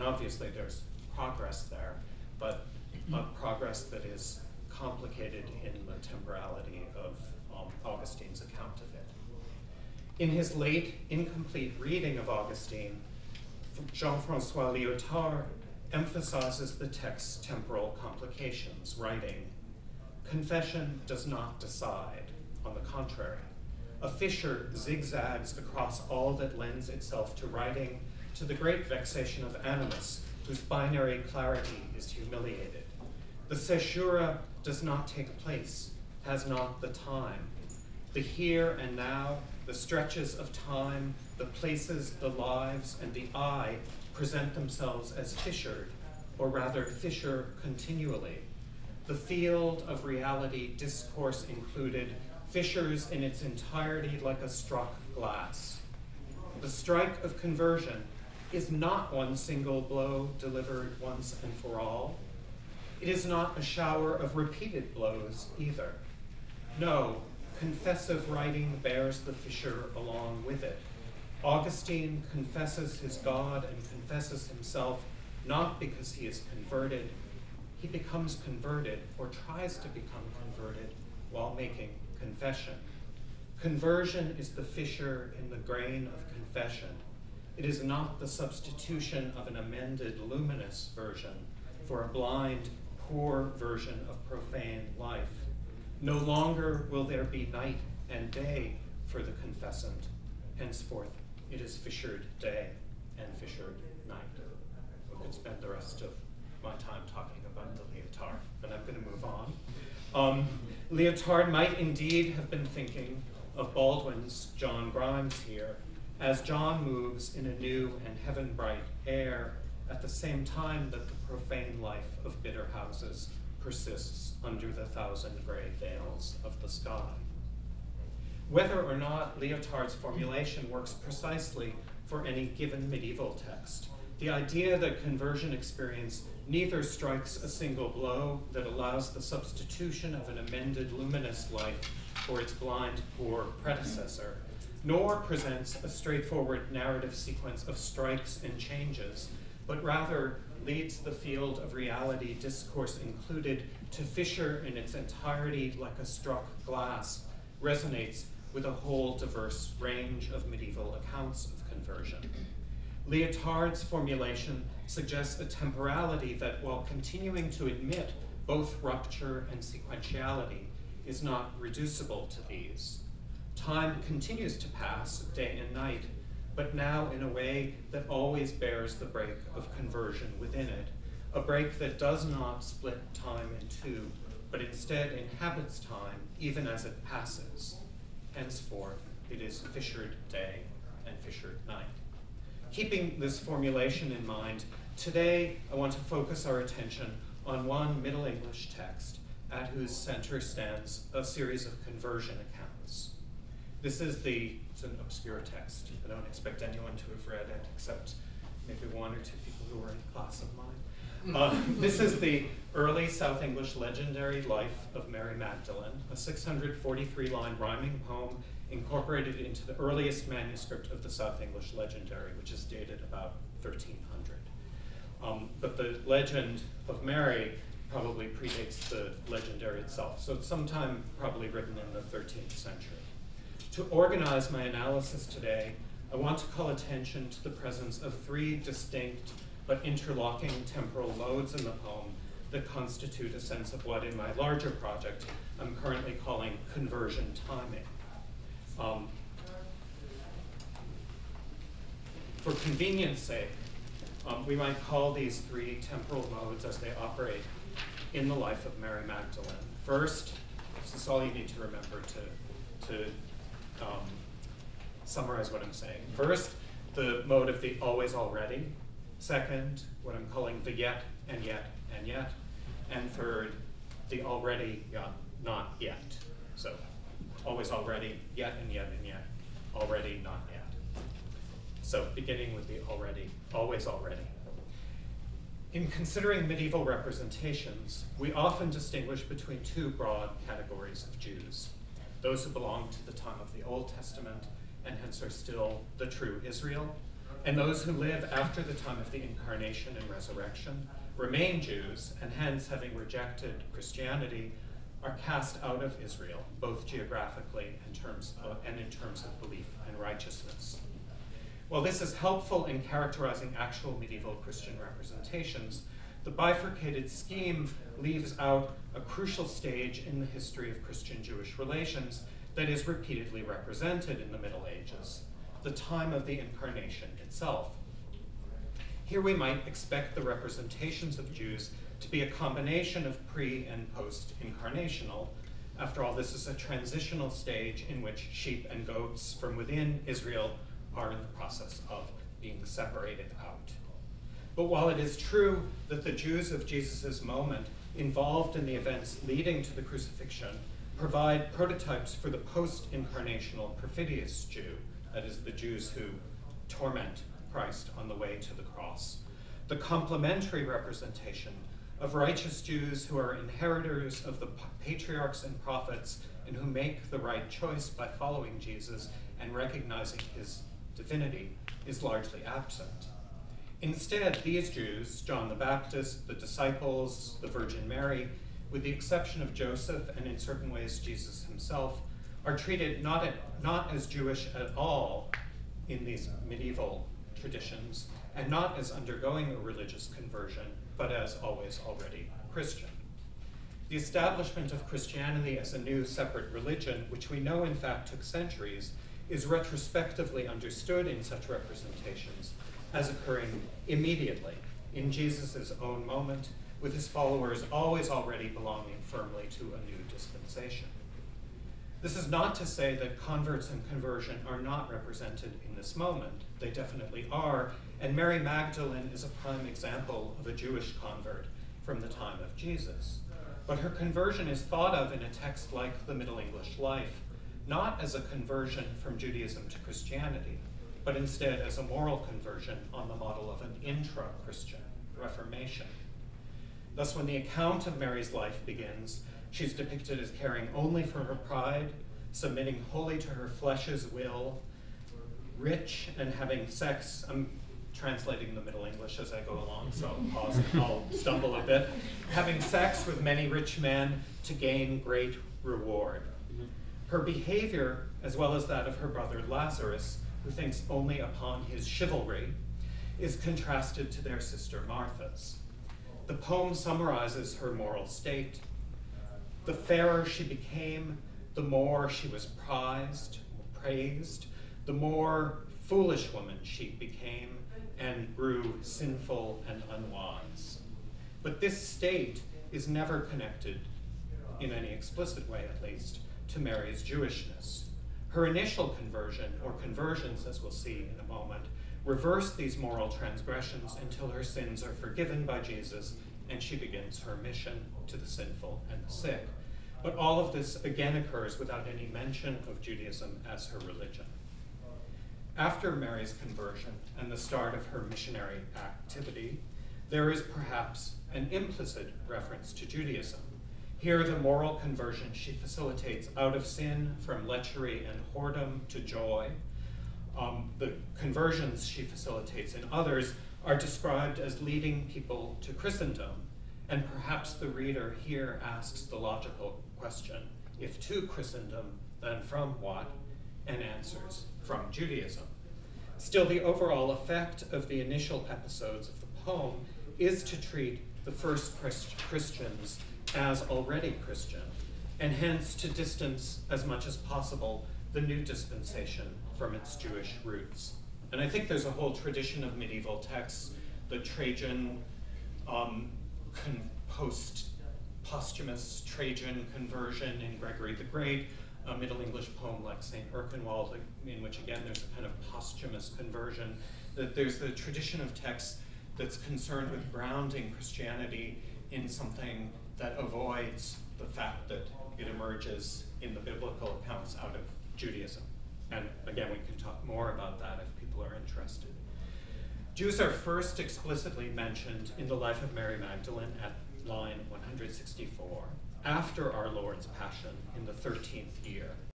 obviously there's progress there, but a progress that is complicated in the temporality of Augustine's account of it. In his late, incomplete reading of Augustine, Jean-François Lyotard emphasizes the text's temporal complications, writing, "Confession does not decide. On the contrary, a fissure zigzags across all that lends itself to writing, to the great vexation of animus, whose binary clarity is humiliated. The caesura does not take place, has not the time. The here and now, the stretches of time, the places, the lives, and the I present themselves as fissured, or rather fissure continually. The field of reality discourse included fissures in its entirety like a struck glass. The strike of conversion is not one single blow delivered once and for all. It is not a shower of repeated blows either. No, confessive writing bears the fissure along with it. Augustine confesses his God and confesses himself not because he is converted. He becomes converted, or tries to become converted, while making confession. Conversion is the fissure in the grain of confession. It is not the substitution of an amended luminous version for a blind, poor version of profane life. No longer will there be night and day for the confessant. Henceforth, it is fissured day and fissured night. We could spend the rest of my time talking about the Lyotard, but I'm going to move on. Lyotard might indeed have been thinking of Baldwin's John Grimes here, as John moves in a new and heaven-bright air at the same time that the profane life of bitter houses persists under the thousand gray veils of the sky. Whether or not Lyotard's formulation works precisely for any given medieval text, the idea that conversion experience neither strikes a single blow that allows the substitution of an amended luminous life for its blind, poor predecessor, nor presents a straightforward narrative sequence of strikes and changes, but rather leads the field of reality discourse included to fissure in its entirety like a struck glass, resonates with a whole diverse range of medieval accounts of conversion. Lyotard's formulation suggests a temporality that, while continuing to admit both rupture and sequentiality, is not reducible to these. Time continues to pass day and night, but now in a way that always bears the break of conversion within it, a break that does not split time in two, but instead inhabits time even as it passes. Henceforth, it is fissured day and fissured night. Keeping this formulation in mind, today I want to focus our attention on one Middle English text at whose center stands a series of conversion accounts. This is it's an obscure text. I don't expect anyone to have read it except maybe one or two people who were in a class of mine. This is the early South English legendary life of Mary Magdalene, a 643-line rhyming poem incorporated into the earliest manuscript of the South English legendary, which is dated about 1300. But the legend of Mary probably predates the legendary itself, so it's sometime probably written in the 13th century. To organize my analysis today, I want to call attention to the presence of three distinct but interlocking temporal modes in the poem that constitute a sense of what, in my larger project, I'm currently calling conversion timing. For convenience sake, we might call these three temporal modes as they operate in the life of Mary Magdalene. First, this is all you need to remember to summarize what I'm saying. First, the mode of the always already. Second, what I'm calling the yet and yet and yet. And third, the already, not yet. So always already, yet and yet and yet, already, not yet. So beginning with the already, always already. In considering medieval representations, we often distinguish between two broad categories of Jews: those who belong to the time of the Old Testament and hence are still the true Israel, and those who live after the time of the incarnation and resurrection remain Jews, and hence, having rejected Christianity, are cast out of Israel, both geographically and in terms of belief and righteousness. While this is helpful in characterizing actual medieval Christian representations, the bifurcated scheme leaves out a crucial stage in the history of Christian-Jewish relations that is repeatedly represented in the Middle Ages, the time of the incarnation itself. Here we might expect the representations of Jews to be a combination of pre- and post-incarnational. After all, this is a transitional stage in which sheep and goats from within Israel are in the process of being separated out. But while it is true that the Jews of Jesus' moment involved in the events leading to the crucifixion provide prototypes for the post-incarnational perfidious Jew, that is, the Jews who torment Christ on the way to the cross, the complementary representation of righteous Jews who are inheritors of the patriarchs and prophets and who make the right choice by following Jesus and recognizing his divinity is largely absent. Instead, these Jews, John the Baptist, the disciples, the Virgin Mary, with the exception of Joseph and in certain ways Jesus himself, are treated not as Jewish at all in these medieval traditions, and not as undergoing a religious conversion, but as always already Christian. The establishment of Christianity as a new separate religion, which we know in fact took centuries, is retrospectively understood in such representations as occurring immediately in Jesus' own moment, with his followers always already belonging firmly to a new dispensation. This is not to say that converts and conversion are not represented in this moment. They definitely are, and Mary Magdalene is a prime example of a Jewish convert from the time of Jesus. But her conversion is thought of in a text like the Middle English Life, not as a conversion from Judaism to Christianity, but instead as a moral conversion on the model of an intra-Christian reformation. Thus, when the account of Mary's life begins, she's depicted as caring only for her pride, submitting wholly to her flesh's will, rich and having sex. I'm translating the Middle English as I go along, so I'll pause and I'll stumble a bit. Having sex with many rich men to gain great reward. Her behavior, as well as that of her brother Lazarus, who thinks only upon his chivalry, is contrasted to their sister Martha's. The poem summarizes her moral state. The fairer she became, the more she was praised, the more foolish woman she became and grew sinful and unwise. But this state is never connected, in any explicit way at least, to Mary's Jewishness. Her initial conversion, or conversions as we'll see in a moment, reverse these moral transgressions until her sins are forgiven by Jesus and she begins her mission to the sinful and the sick. But all of this again occurs without any mention of Judaism as her religion. After Mary's conversion and the start of her missionary activity, there is perhaps an implicit reference to Judaism. Here, the moral conversion she facilitates out of sin, from lechery and whoredom to joy. The conversions she facilitates in others are described as leading people to Christendom, and perhaps the reader here asks the logical question, if to Christendom, then from what? And answers, from Judaism. Still, the overall effect of the initial episodes of the poem is to treat the first Christians as already Christian, and hence to distance as much as possible the new dispensation from its Jewish roots. And I think there's a whole tradition of medieval texts, the Trajan, posthumous Trajan conversion in Gregory the Great, a Middle English poem like St. Erkenwald, in which again there's a kind of posthumous conversion. That there's the tradition of texts that's concerned with grounding Christianity in something that avoids the fact that it emerges in the biblical accounts out of Judaism. And again, we can talk more about that if people are interested. Jews are first explicitly mentioned in the life of Mary Magdalene at line 164, after our Lord's Passion in the 13th year.